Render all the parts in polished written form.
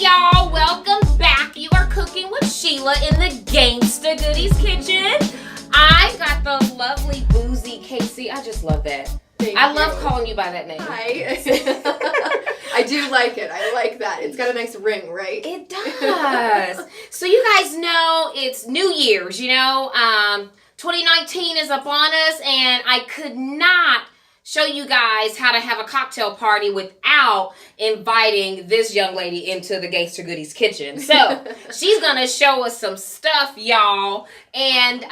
y'all, welcome back. You are cooking with Sheila in the Gangsta Goodies kitchen. I got the lovely Boozy KC. I just love that. I love calling you by that name. Hi. I do like it. I like that. It's got a nice ring, right? It does. So you guys know it's New Year's, 2019 is upon us, and I could not show you guys how to have a cocktail party without inviting this young lady into the Gangsta Goodies kitchen. So she's going to show us some stuff, y'all. And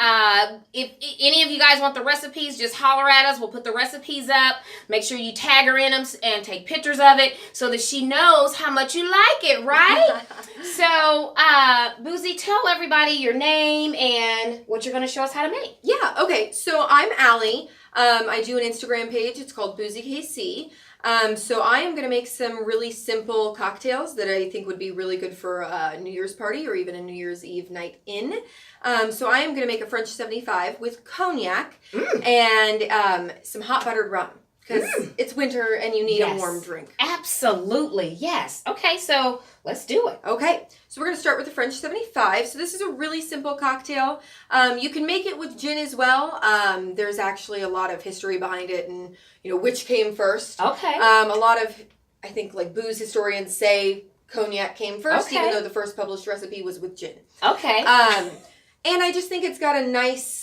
if any of you guys want the recipes, just holler at us. We'll put the recipes up. Make sure you tag her in them and take pictures of it so that she knows how much you like it, right? So, Boozy, tell everybody your name and what you're going to show us how to make. Yeah, okay. So I'm Allie. I do an Instagram page. It's called Boozy KC. So I am going to make some really simple cocktails that I think would be really good for a New Year's party or even a New Year's Eve night in. So I am going to make a French 75 with cognac and some hot buttered rum. Because it's winter and you need a warm drink. Absolutely, yes. Okay, so let's do it. Okay, so we're going to start with the French 75. So this is a really simple cocktail. You can make it with gin as well. There's actually a lot of history behind it and, which came first. Okay. A lot of, I think, like booze historians say cognac came first, even though the first published recipe was with gin. Okay. And I just think it's got a nice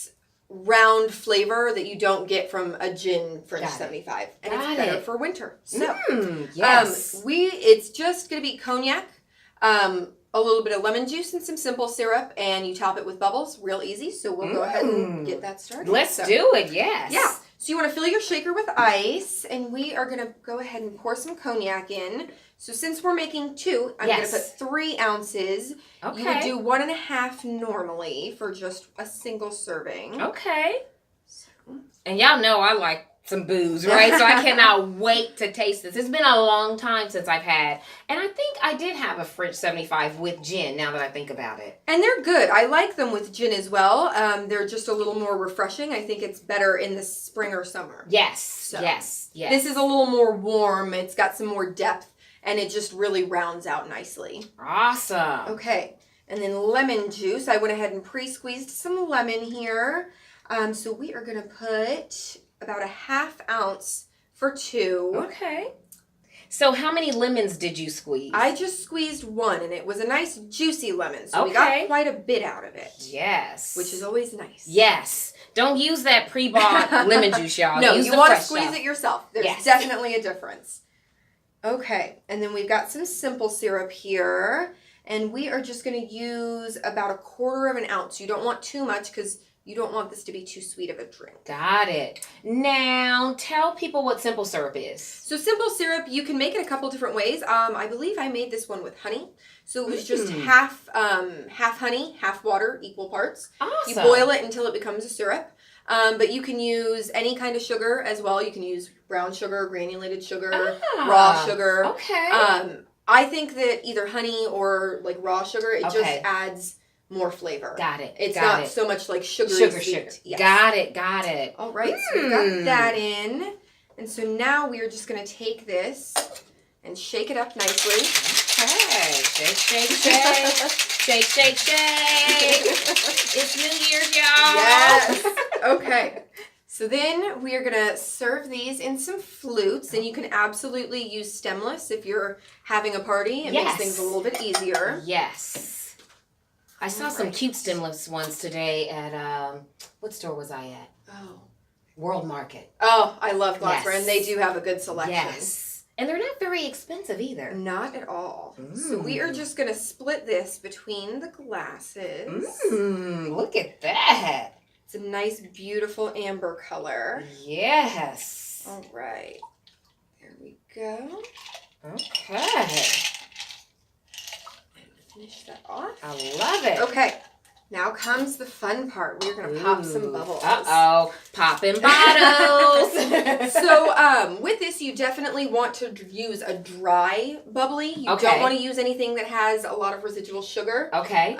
round flavor that you don't get from a gin French 75. And it's better for winter. So, yes. It's just going to be cognac, a little bit of lemon juice and some simple syrup, and you top it with bubbles. Real easy. So we'll go ahead and get that started. Let's do it, yes. Yeah. So you want to fill your shaker with ice, and we are going to go ahead and pour some cognac in. So since we're making 2, I'm going to put 3 ounces. Okay. You would do 1.5 normally for just a single serving. Okay. And y'all know I like some booze, right? So I cannot wait to taste this. It's been a long time since I've had. And I think I did have a French 75 with gin, now that I think about it. And they're good. I like them with gin as well. They're just a little more refreshing. I think it's better in the spring or summer. Yes. So Yes. This is a little more warm. It's got some more depth. And it just really rounds out nicely. Awesome. Okay. And then lemon juice. I went ahead and pre-squeezed some lemon here. So we are going to put about 1/2 ounce for 2. Okay. So how many lemons did you squeeze? I just squeezed 1, and it was a nice juicy lemon. So we got quite a bit out of it. Yes. Which is always nice. Yes. Don't use that pre-bought lemon juice, y'all. No, use you want to stuff. squeeze it yourself. There's definitely a difference. Okay, and then we've got some simple syrup here, and we are just going to use about 1/4 ounce. You don't want too much because you don't want this to be too sweet of a drink. Got it. Now, tell people what simple syrup is. So simple syrup, you can make it a couple different ways. I believe I made this one with honey. So it was just half honey, half water, equal parts. Awesome. You boil it until it becomes a syrup. But you can use any kind of sugar as well. You can use brown sugar, granulated sugar, raw sugar. Okay. I think that either honey or like raw sugar, it just adds more flavor. Got it. It's not so much like sugary sweet. Sugar. Yes. Got it. All right, so we've got that in. And so now we are just going to take this and shake it up nicely. Okay. Shake. Shake. It's New Year's, y'all. Yes. Okay. So then we are going to serve these in some flutes, and you can absolutely use stemless if you're having a party. It makes things a little bit easier. Yes. I saw some cute stemless ones today at, what store was I at? Oh. World Market. Oh, I love Glassware, and they do have a good selection. Yes. And they're not very expensive either. Not at all. So we are just going to split this between the glasses. Look at that. It's a nice, beautiful amber color. Yes. All right. There we go. Okay. Finish that off. I love it. Okay. Now comes the fun part. We're going to pop some bubbles. Uh-oh. Popping bottles. So, with this, you definitely want to use a dry bubbly. You Okay. don't want to use anything that has a lot of residual sugar. Okay.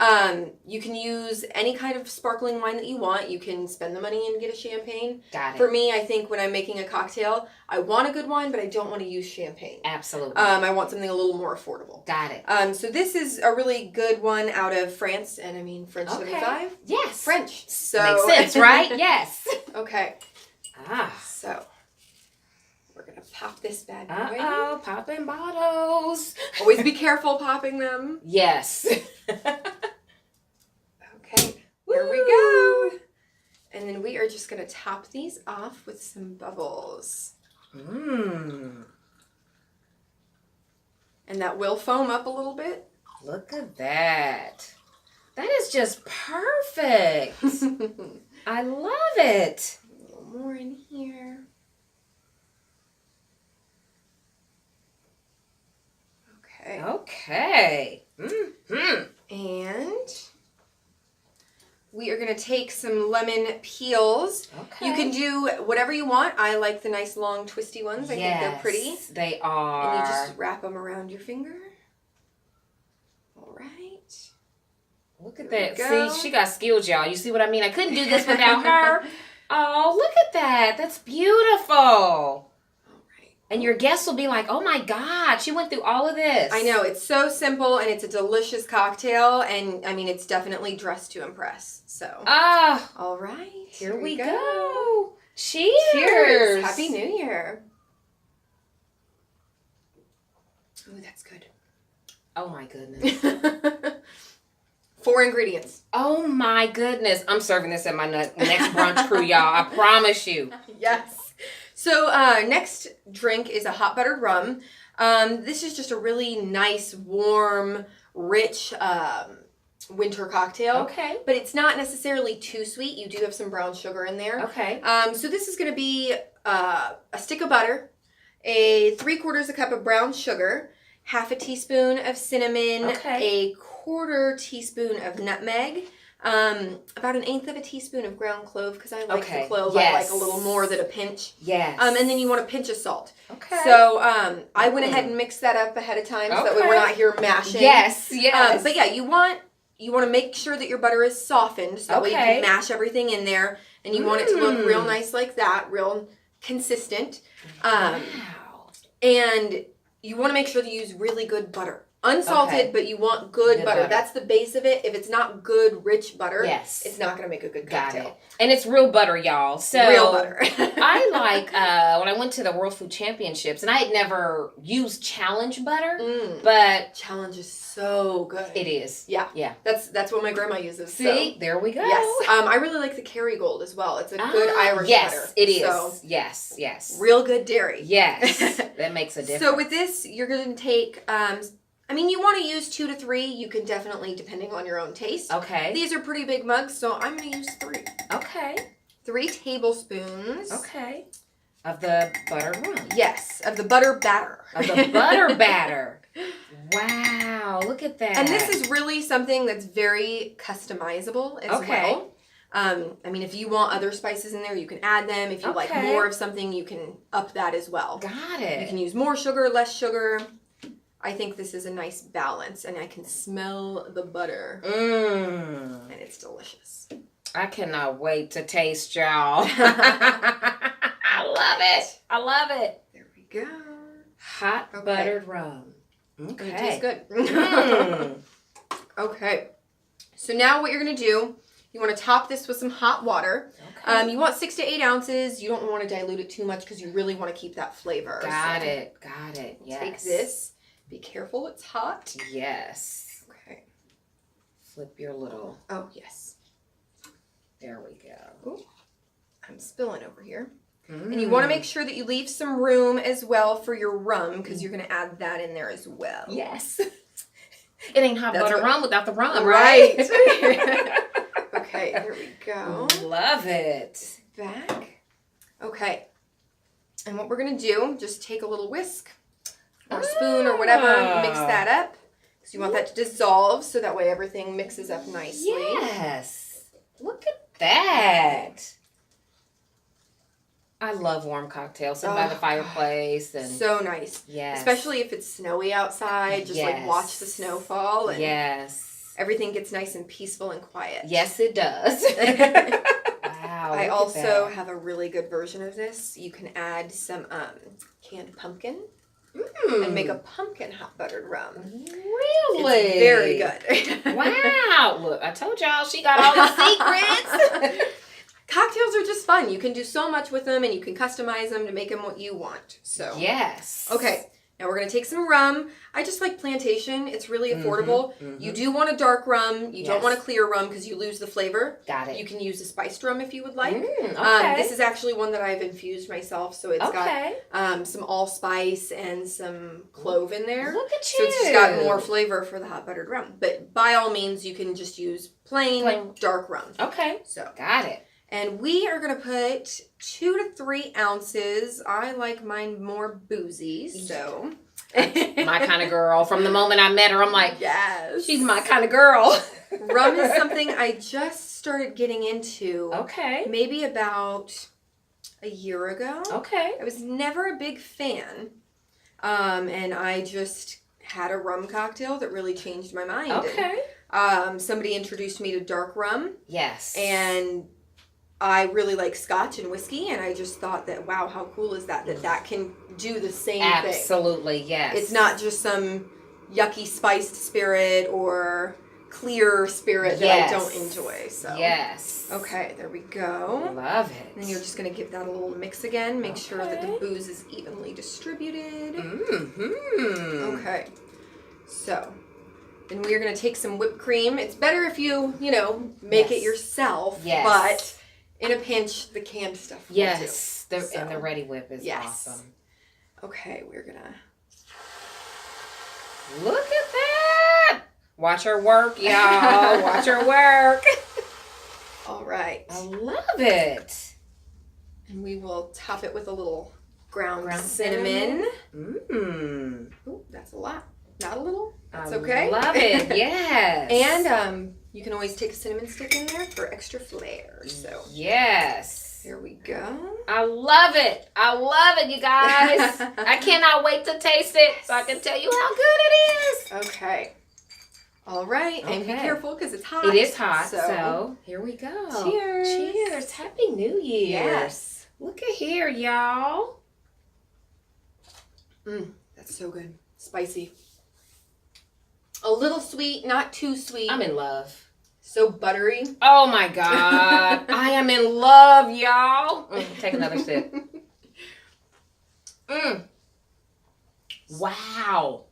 You can use any kind of sparkling wine that you want. You can spend the money and get a champagne. Got it. For me, I think when I'm making a cocktail, I want a good wine, but I don't want to use champagne. Absolutely. I want something a little more affordable. Got it. So this is a really good one out of France, and I mean French 75. Yes. French. So Makes sense, right? Yes. Okay. Ah. So we're gonna pop this bad boy. Uh-oh, popping bottles. Always be careful popping them. Yes. Okay. Here we go. And then we are just gonna top these off with some bubbles. Mmm. And that will foam up a little bit. Look at that. That is just perfect. I love it. A little more in here. Okay. Okay. Mm-hmm. And we are going to take some lemon peels. Okay. You can do whatever you want. I like the nice long twisty ones. I think they're pretty. They are. And you just wrap them around your finger. All right. Look at There that. we go. See, she got skills, y'all. You see what I mean? I couldn't do this without her. Oh, look at that. That's beautiful. All right. And your guests will be like, oh my God, she went through all of this. I know. It's so simple and it's a delicious cocktail. And I mean, it's definitely dressed to impress. So. Ah. All right. Here we go. Cheers. Cheers. Happy New Year. Ooh, that's good. Oh my goodness. 4 ingredients. Oh my goodness. I'm serving this at my next brunch crew, y'all. I promise you. Yes. So next drink is a hot buttered rum. This is just a really nice, warm, rich winter cocktail. Okay. But it's not necessarily too sweet. You do have some brown sugar in there. Okay. So this is going to be a stick of butter, a 3/4 cup of brown sugar, half a teaspoon of cinnamon, a 1/4 teaspoon of nutmeg, about 1/8 teaspoon of ground clove, because I like the clove. Yes. I like a little more than a pinch. Yes. And then you want a pinch of salt. Okay. So I went ahead and mixed that up ahead of time, so that way we're not here mashing. Yes. Yes. But yeah, you want to make sure that your butter is softened, so that way you can mash everything in there, and you want it to look real nice like that, real consistent. Wow. And you want to make sure to use really good butter. Unsalted, but you want good butter. That's the base of it. If it's not good, rich butter, it's not going to make a good cocktail. Got it. And it's real butter, y'all. So real butter. I like, when I went to the World Food Championships, and I had never used Challenge butter, but Challenge is so good. it is. Yeah. Yeah. That's what my grandma uses. See, there we go. Yes. I really like the Kerrygold as well. It's a good Irish butter. Yes, it is. So, yes, yes. real good dairy. Yes. That makes a difference. So with this, you're going to take... you want to use 2 to 3. You can definitely, depending on your own taste. Okay. These are pretty big mugs, so I'm going to use 3. Okay. 3 tablespoons. Okay. Of the buttered rum. Yes, of the butter batter. Of the butter batter. Wow, look at that. And this is really something that's very customizable as well. If you want other spices in there, you can add them. If you like more of something, you can up that as well. Got it. You can use more sugar, less sugar. I think this is a nice balance, and I can smell the butter. Mmm. And it's delicious. I cannot wait to taste, y'all. I love it. I love it. There we go. Hot buttered rum. Okay. It tastes good. Mm. Okay. So now what you're going to do, you want to top this with some hot water. Okay. You want 6 to 8 ounces. You don't want to dilute it too much because you really want to keep that flavor. Got it. Got it. Yes. Take this. Be careful, it's hot. Yes. Okay. Flip your little. Oh, yes. There we go. Ooh, I'm spilling over here. And you want to make sure that you leave some room as well for your rum, because you're going to add that in there as well. Yes. It ain't hot butter rum without the rum, right? right? Okay, here we go. Love it. Back. Okay. And what we're going to do, just take a little whisk or a spoon or whatever, mix that up. Because you want that to dissolve, so that way everything mixes up nicely. Yes. Look at that. I love warm cocktails. Sit by the fireplace. And so nice. Yes. Especially if it's snowy outside. Just like watch the snow fall. And everything gets nice and peaceful and quiet. Yes, it does. Wow. I also have a really good version of this. You can add some canned pumpkin. And make a pumpkin hot buttered rum. Really? It's very good. Wow. Look, I told y'all she got all the secrets. Cocktails are just fun. You can do so much with them and you can customize them to make them what you want. So yes. Okay. Now we're going to take some rum. I just like plantation. It's really affordable. You do want a dark rum. You don't want a clear rum because you lose the flavor. Got it. You can use a spiced rum if you would like. Okay. This is actually one that I've infused myself. So it's got some allspice and some clove in there. Look at you. So it's just got more flavor for the hot buttered rum. But by all means, you can just use plain dark rum. Okay. So got it. And we are going to put 2 to 3 ounces. I like mine more boozy, so. My kind of girl. From the moment I met her, I'm like, yes. She's my kind of girl. Rum is something I just started getting into. Okay. Maybe about a year ago. Okay. I was never a big fan. And I just had a rum cocktail that really changed my mind. Okay. And, somebody introduced me to dark rum. Yes. And I really like scotch and whiskey, and I just thought that, wow, how cool is that that can do the same thing. Absolutely, yes. It's not just some yucky spiced spirit or clear spirit that I don't enjoy. So yes. Okay, there we go. Love it. And then you're just going to give that a little mix again. Make sure that the booze is evenly distributed. Okay. So then we are going to take some whipped cream. It's better if you, make it yourself. Yes. But in a pinch, the canned stuff will do. And the Ready Whip is awesome. Okay, we're going to... Look at that! Watch her work, y'all. Watch her work. All right. I love it. And we will top it with a little ground cinnamon. Ooh, that's a lot. Not a little. That's okay. Love it. Yes. And you can always take a cinnamon stick in there for extra flair. So yes. Here we go. I love it. I love it, you guys. I cannot wait to taste it so I can tell you how good it is. Okay. All right. And be careful because it's hot. It is hot. So here we go. Cheers. Cheers. Happy New Year. Yes. Look at here, y'all. That's so good. Spicy. A little sweet, not too sweet. I'm in love. So buttery. Oh my God. I am in love, y'all. Take another sip. Wow.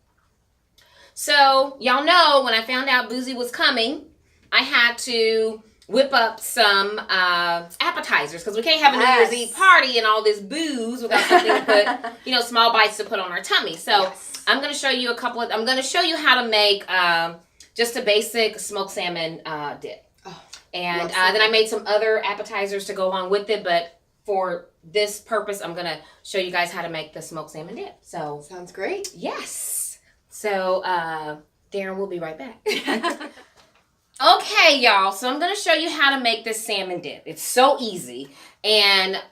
So, y'all know when I found out Boozy was coming, I had to whip up some appetizers because we can't have a New Year's Eve party and all this booze without something to put, small bites to put on our tummy. So, I'm going to show you I'm going to show you how to make just a basic smoked salmon dip. Oh, and then I made some other appetizers to go along with it, but for this purpose, I'm going to show you guys how to make the smoked salmon dip. So sounds great. Yes. So Darren will be right back. Okay, y'all. So I'm going to show you how to make this salmon dip. It's so easy, and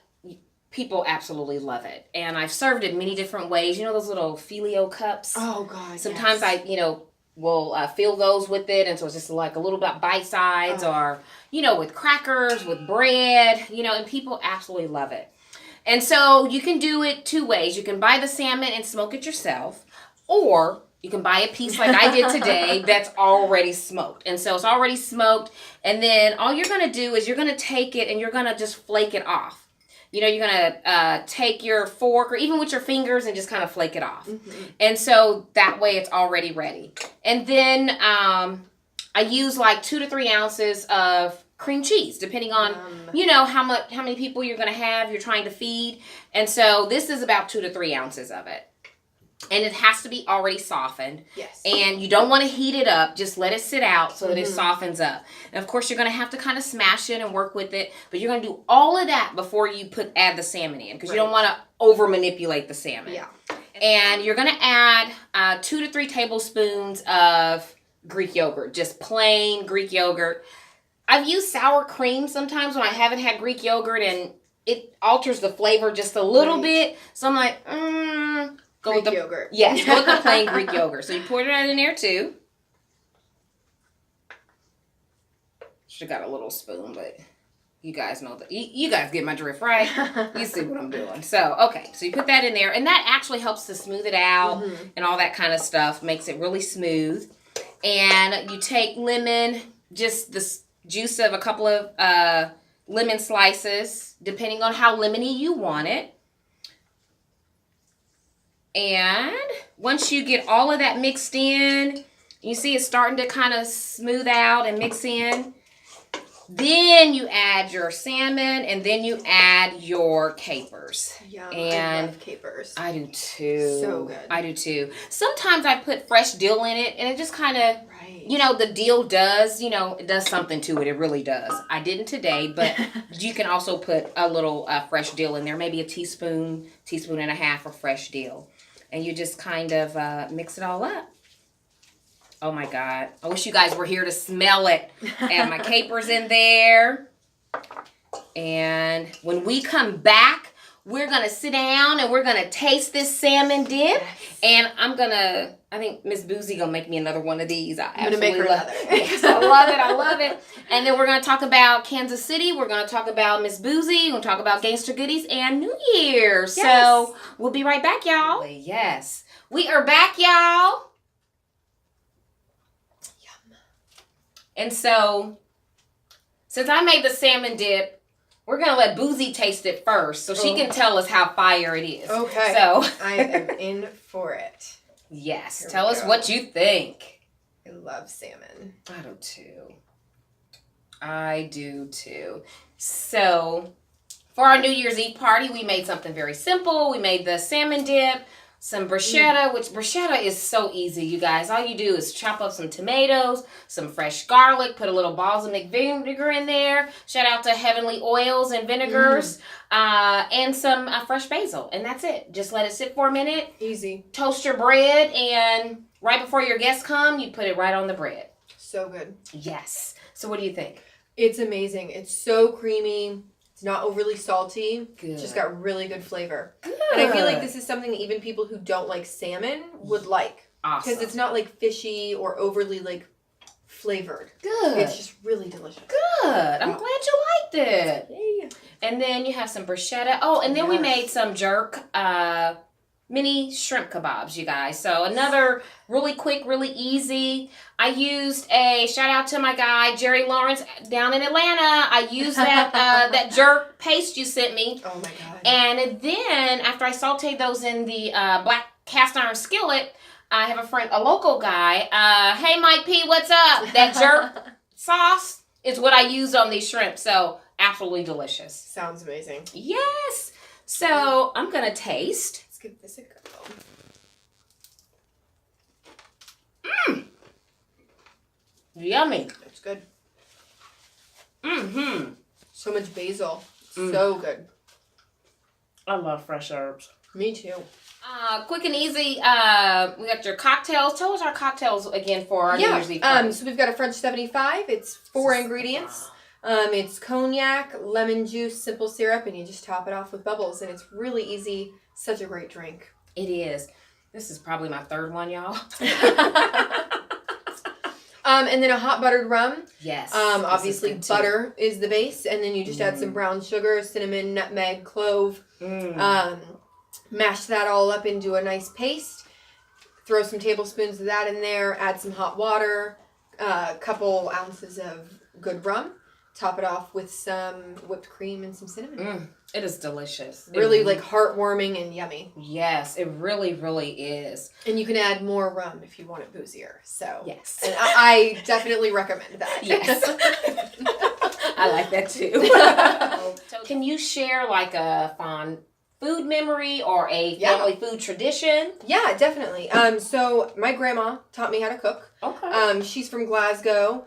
people absolutely love it. And I've served it many different ways. You know those little filio cups? Oh, God, sometimes I, will fill those with it, and so it's just like a little bit bite size, or with crackers, with bread, and people absolutely love it. And so you can do it 2 ways. You can buy the salmon and smoke it yourself, or you can buy a piece like I did today that's already smoked. And so it's already smoked, and then all you're going to do is you're going to take it and you're going to just flake it off. You're going to take your fork or even with your fingers and just kind of flake it off. And so that way it's already ready. And then I use like 2 to 3 ounces of cream cheese, depending on, how many people you're going to have, you're trying to feed. And so this is about 2 to 3 ounces of it. And it has to be already softened. Yes. And you don't want to heat it up. Just let it sit out so that it softens up. And of course, you're going to have to kind of smash it and work with it. But you're going to do all of that before you add the salmon in. Because you don't want to over manipulate the salmon. Yeah. And you're going to add 2 to 3 tablespoons of Greek yogurt. Just plain Greek yogurt. I've used sour cream sometimes when I haven't had Greek yogurt, and it alters the flavor just a little bit. So I'm like, go Greek with the yogurt. Yes, go with the plain Greek yogurt. So you pour it in there too. Should have got a little spoon, but you guys know that. You guys get my drift, right? You see what I'm doing. So, okay. So you put that in there, and that actually helps to smooth it out and all that kind of stuff. Makes it really smooth. And you take lemon, just the juice of a couple of lemon slices, depending on how lemony you want it. And once you get all of that mixed in, you see it's starting to kind of smooth out and mix in. Then you add your salmon, and then you add your capers. Yum, and I love capers. I do too. So good. I do too. Sometimes I put fresh dill in it, and it just kind of, Right. the dill does, it does something to it. It really does. I didn't today, but you can also put a little fresh dill in there, maybe a teaspoon and a half of fresh dill. And you just kind of mix it all up. Oh my God. I wish you guys were here to smell it. And my capers in there. And when we come back, we're going to sit down and we're going to taste this salmon dip. Yes. And I think Miss Boozy going to make me another one of these. I'm going to make her another. Yes, I love it. And then we're going to talk about Kansas City. We're going to talk about Miss Boozy. We're going to talk about Gangsta Goodies and New Year's. Yes. So we'll be right back, y'all. Yes. We are back, y'all. And so, since I made the salmon dip, we're going to let Boozy taste it first so she can tell us how fire it is. Okay. So, I am in for it. Yes. Here Tell we us go. what you think. I love salmon. I do too. So, for our New Year's Eve party, we made something very simple. We made the salmon dip. Some bruschetta, which bruschetta is so easy, you guys. All you do is chop up some tomatoes, some fresh garlic, put a little balsamic vinegar in there. Shout out to Heavenly Oils and Vinegars, and some fresh basil. And that's it. Just let it sit for a minute. Easy. Toast your bread, and right before your guests come, you put it right on the bread. So good. Yes. So what do you think? It's amazing. It's so creamy. It's not overly salty. Good. It's just got really good flavor. Good. And I feel like this is something that even people who don't like salmon would like. Awesome. Because it's not like fishy or overly like flavored. Good. It's just really delicious. Good. I'm glad you liked it. Yay. And then you have some bruschetta. Oh, and then we made some jerk mini shrimp kebabs, you guys. So another really quick, really easy. I used a shout out to my guy Jerry Lawrence down in Atlanta. I used that that jerk paste you sent me. Oh my God. And then after I sauteed those in the black cast iron skillet, I have a friend, a local guy. Hey Mike P, what's up? That jerk sauce is what I used on these shrimp. So absolutely delicious. Sounds amazing. Yes. So I'm gonna taste. Let's give this a go. Yummy. It's good. Mm-hmm. So much basil. So good. I love fresh herbs. Me too. Quick and easy. We got your cocktails. Tell us our cocktails again for our New Year's Eve party. So we've got a French 75. It's 4 ingredients. It's cognac, lemon juice, simple syrup, and you just top it off with bubbles, and it's really easy. Such a great drink. It is. This is probably my third one, y'all. And then a hot buttered rum. Yes. Obviously butter is the base, and then you just add some brown sugar, cinnamon, nutmeg, clove. Mash that all up into a nice paste. Throw some tablespoons of that in there. Add some hot water. A couple ounces of good rum. Top it off with some whipped cream and some cinnamon. It is delicious. Really like heartwarming and yummy. Yes, it really, really is. And you can add more rum if you want it boozier. So yes, and I definitely recommend that. Yes, I like that too. Can you share like a fond food memory or a family food tradition? Yeah, definitely. So my grandma taught me how to cook. Okay. She's from Glasgow.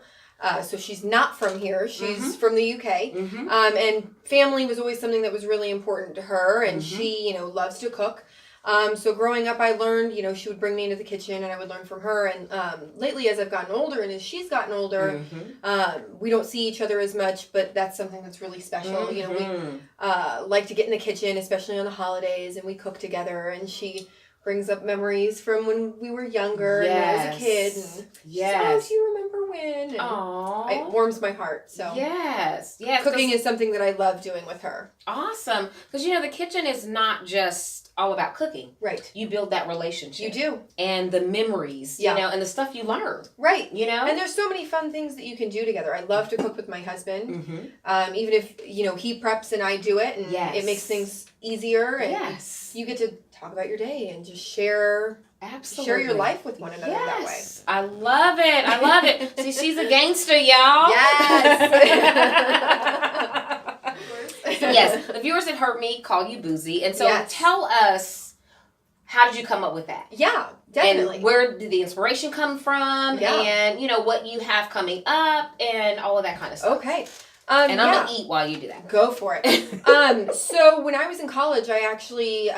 So she's not from here. She's from the UK. And family was always something that was really important to her. And she, loves to cook. So growing up, I learned, she would bring me into the kitchen and I would learn from her. And lately, as I've gotten older and as she's gotten older, we don't see each other as much, but that's something that's really special. We like to get in the kitchen, especially on the holidays, and we cook together. And she brings up memories from when we were younger and when I was a kid. And she's, oh, do you remember when? And it warms my heart. So yes. Cooking is something that I love doing with her. Awesome. Because, the kitchen is not just all about cooking. Right. You build that relationship. You do. And the memories, and the stuff you learn. Right. And there's so many fun things that you can do together. I love to cook with my husband. Even if, he preps and I do it, and it makes things easier. And you get to talk about your day and just share your life with one another that way. I love it. See, she's a gangster, y'all. Yes. Yes, the viewers have heard me call you Boozy, and so tell us, how did you come up with that? Yeah, definitely. And where did the inspiration come from? Yeah. And what you have coming up and all of that kind of stuff. Okay. And I'm gonna eat while you do that. Go for it. So when I was in college, I actually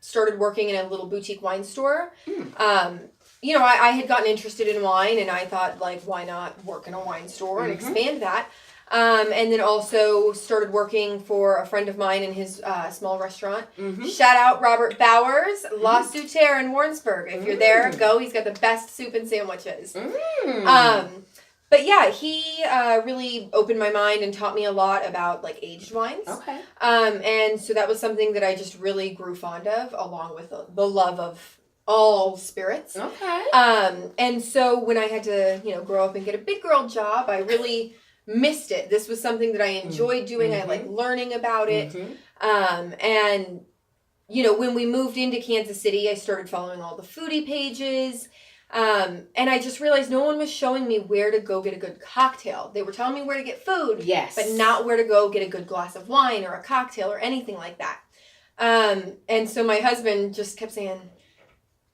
started working in a little boutique wine store. I had gotten interested in wine, and I thought, why not work in a wine store and expand that? And then also started working for a friend of mine in his small restaurant. Shout out Robert Bowers, La Souterre in Warrensburg. If you're there, go. He's got the best soup and sandwiches. But yeah, he really opened my mind and taught me a lot about aged wines. Okay. And so that was something that I just really grew fond of, along with the love of all spirits. Okay. And so when I had to, grow up and get a big girl job, I really missed it. This was something that I enjoyed doing. I like learning about it. And when we moved into Kansas City, I started following all the foodie pages. And I just realized no one was showing me where to go get a good cocktail. They were telling me where to get food, but not where to go get a good glass of wine or a cocktail or anything like that. And so my husband just kept saying,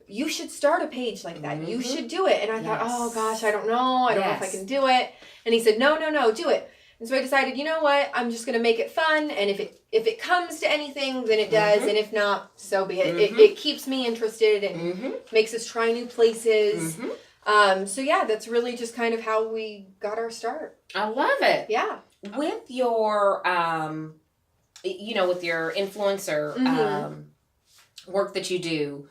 you should start a page like that. You should do it. And I thought, oh gosh, I don't know. I don't know if I can do it. And he said, no, do it. And so I decided, you know what? I'm just going to make it fun. And if it comes to anything, then it does. And if not, so be it. It keeps me interested and makes us try new places. So yeah, that's really just kind of how we got our start. I love it. Yeah. With your, with your influencer work that you do,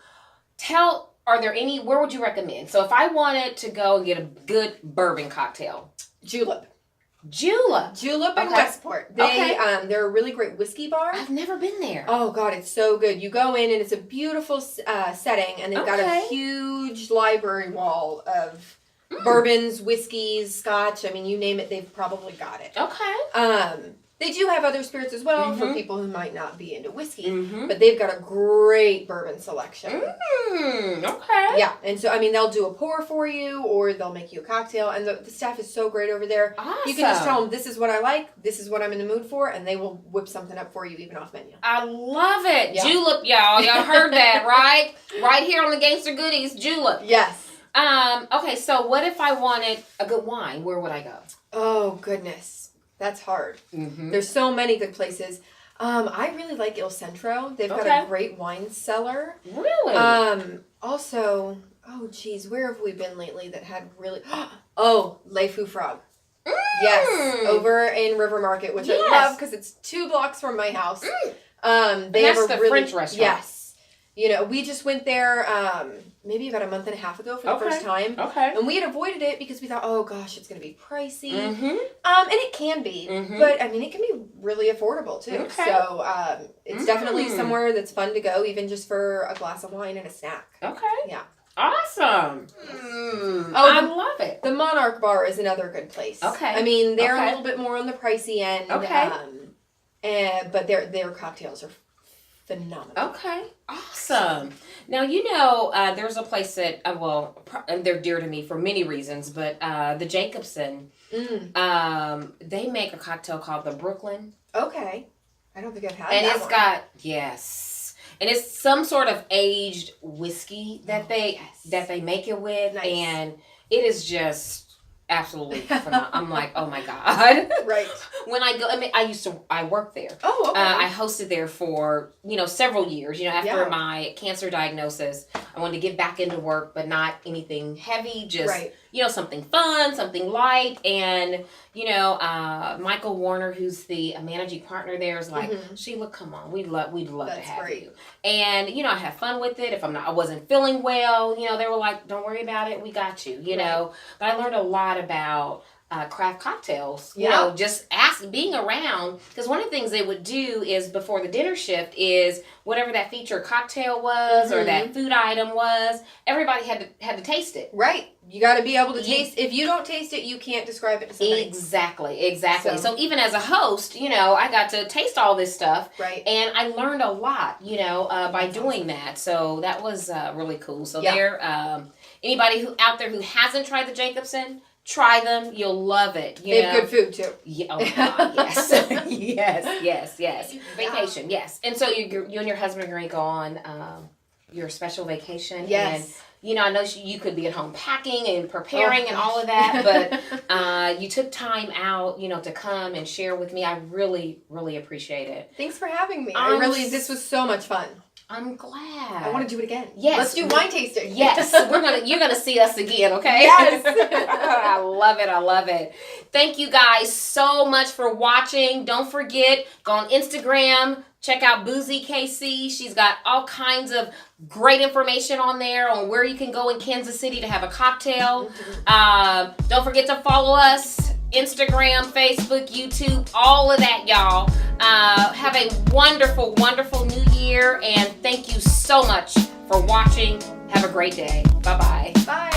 are there any, where would you recommend? So if I wanted to go and get a good bourbon cocktail. Julep in Westport. They're a really great whiskey bar. I've never been there. Oh God, it's so good. You go in and it's a beautiful setting, and they've got a huge library wall of bourbons, whiskeys, scotch. I mean, you name it, they've probably got it. Okay. They do have other spirits as well for people who might not be into whiskey, but they've got a great bourbon selection. Okay. Yeah, and so, they'll do a pour for you, or they'll make you a cocktail, and the staff is so great over there. Awesome. You can just tell them, this is what I like, this is what I'm in the mood for, and they will whip something up for you, even off menu. I love it. Yeah. Julep, y'all. Y'all heard that, right? Right here on the Gangster Goodies, julep. Yes. Okay, so what if I wanted a good wine? Where would I go? Oh, goodness. That's hard. There's so many good places. I really like Il Centro. They've got a great wine cellar. Really? Also, oh geez, where have we been lately that had really... Oh, Le Fou Frog. Yes, over in River Market, which I love because it's 2 blocks from my house. They have a really, French restaurant. Yes. We just went there maybe about a month and a half ago for the first time. Okay. And we had avoided it because we thought, oh gosh, it's going to be pricey. And it can be. But, it can be really affordable too. Okay. So it's definitely somewhere that's fun to go, even just for a glass of wine and a snack. Okay. Yeah. Awesome. I love it. The Monarch Bar is another good place. Okay. They're a little bit more on the pricey end. Okay. But their cocktails are phenomenal. Okay. Awesome. Now, there's a place that, and they're dear to me for many reasons, but the Jacobson, they make a cocktail called the Brooklyn. Okay. I don't think I've had and that it's one. got, and it's some sort of aged whiskey that they make it with, and it is just absolutely phenomenal. I'm like, oh my God. Right. When I go, I worked there. Oh, okay. I hosted there for, several years. After Yeah. my cancer diagnosis, I wanted to get back into work, but not anything heavy, just, Right. Something fun, something light. And, Michael Warner, who's the managing partner there, is like, Sheila, come on, we'd love to That's have great. you. And, I had fun with it. If I wasn't feeling well, they were like, don't worry about it, we got you, know. But I learned a lot about craft cocktails, just being around, because one of the things they would do is before the dinner shift is whatever that featured cocktail was or that food item was, everybody had to taste it. Right. You got to be able to taste. If you don't taste it, you can't describe it to somebody. Exactly. So even as a host, I got to taste all this stuff. Right. And I learned a lot, by doing that. So that was really cool. So anybody out there who hasn't tried the Jacobson, try them. You'll love it. They have good food too. Yeah. Oh my God. Yes. yes. Vacation. Yes. And so you and your husband are going to go on your special vacation. Yes. And, I know you could be at home packing and preparing and all of that, but you took time out, to come and share with me. I really, really appreciate it. Thanks for having me. This was so much fun. I'm glad. I want to do it again. Yes. Let's do wine tasting. Yes. You're gonna see us again, okay? Yes. I love it. Thank you guys so much for watching. Don't forget, go on Instagram, check out Boozy KC. She's got all kinds of great information on there on where you can go in Kansas City to have a cocktail. Don't forget to follow us. Instagram, Facebook, YouTube, all of that, y'all. Have a wonderful, wonderful new year, and thank you so much for watching. Have a great day. Bye-bye. Bye.